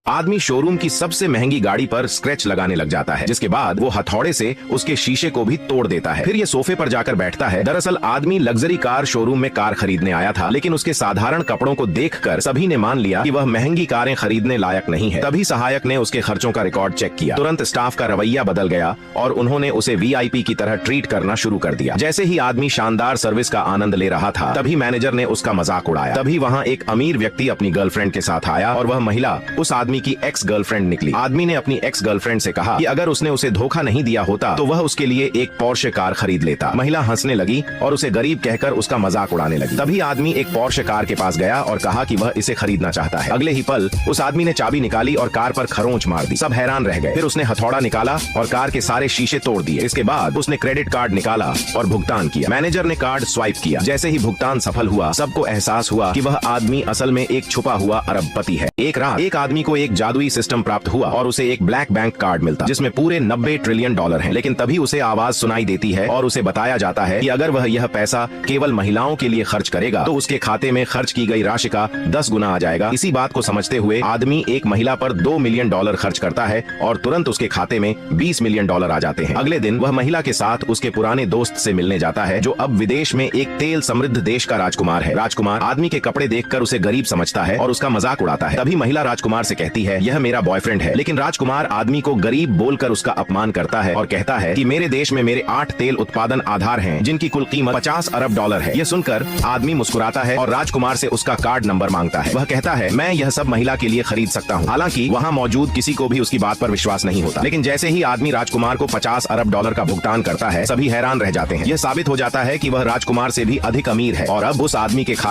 आदमी शोरूम की सबसे महंगी गाड़ी पर स्क्रैच लगाने लग जाता है, जिसके बाद वो हथौड़े से उसके शीशे को भी तोड़ देता है। फिर ये सोफे पर जाकर बैठता है। दरअसल आदमी लग्जरी कार शोरूम में कार खरीदने आया था, लेकिन उसके साधारण कपड़ों को देखकर सभी ने मान लिया कि वह महंगी कारें खरीदने लायक नहीं है। तभी सहायक ने उसके खर्चों का रिकॉर्ड चेक किया। तुरंत स्टाफ का रवैया बदल गया और उन्होंने उसे वीआईपी की तरह ट्रीट करना शुरू कर दिया। जैसे ही आदमी शानदार सर्विस का आनंद ले रहा था, तभी मैनेजर ने उसका मजाक उड़ाया। तभी वहाँ एक अमीर व्यक्ति अपनी गर्लफ्रेंड के साथ आया और वह महिला उस आदमी की एक्स गर्लफ्रेंड निकली। आदमी ने अपनी एक्स गर्लफ्रेंड से कहा कि अगर उसने उसे धोखा नहीं दिया होता तो वह उसके लिए एक पोर्शे कार खरीद लेता। महिला हंसने लगी और उसे गरीब कहकर उसका मजाक उड़ाने लगी। तभी आदमी एक पोर्शे कार के पास गया और कहा कि वह इसे खरीदना चाहता है। अगले ही पल उस आदमी ने चाबी निकाली और कार पर खरोंच मार दी। सब हैरान रह गए। फिर उसने हथौड़ा निकाला और कार के सारे शीशे तोड़ दिए। इसके बाद उसने क्रेडिट कार्ड निकाला और भुगतान किया। मैनेजर ने कार्ड स्वाइप किया। जैसे ही भुगतान सफल हुआ, सबको एहसास हुआ कि वह आदमी असल में एक छुपा हुआ अरबपति है। एक रात एक आदमी को एक जादुई सिस्टम प्राप्त हुआ और उसे एक ब्लैक बैंक कार्ड मिलता, जिसमें पूरे 90 ट्रिलियन डॉलर हैं। लेकिन तभी उसे आवाज सुनाई देती है और उसे बताया जाता है कि अगर वह यह पैसा केवल महिलाओं के लिए खर्च करेगा तो उसके खाते में खर्च की गई राशि का 10 गुना आ जाएगा। इसी बात को समझते हुए आदमी एक महिला पर $2 मिलियन खर्च करता है और तुरंत उसके खाते में $20 मिलियन आ जाते हैं। अगले दिन वह महिला के साथ उसके पुराने दोस्त से मिलने जाता है, जो अब विदेश में एक तेल समृद्ध देश का राजकुमार है। राजकुमार आदमी के कपड़े देखकर उसे गरीब समझता है और उसका मजाक उड़ाता है। तभी महिला राजकुमार से कहती है, यह मेरा बॉयफ्रेंड है। लेकिन राजकुमार आदमी को गरीब बोलकर उसका अपमान करता है और कहता है कि मेरे देश में मेरे 8 तेल उत्पादन आधार हैं, जिनकी कुल कीमत $50 अरब है। यह सुनकर आदमी मुस्कुराता है और राजकुमार से उसका कार्ड नंबर मांगता है। वह कहता है, मैं यह सब महिला के लिए खरीद सकता हूँ। हालांकि वहाँ मौजूद किसी को भी उसकी बात पर विश्वास नहीं होता। लेकिन जैसे ही आदमी राजकुमार को $50 अरब का भुगतान करता है, सभी हैरान रह जाते हैं। यह साबित हो जाता है कि वह राजकुमार से भी अधिक अमीर है और अब उस आदमी के खाते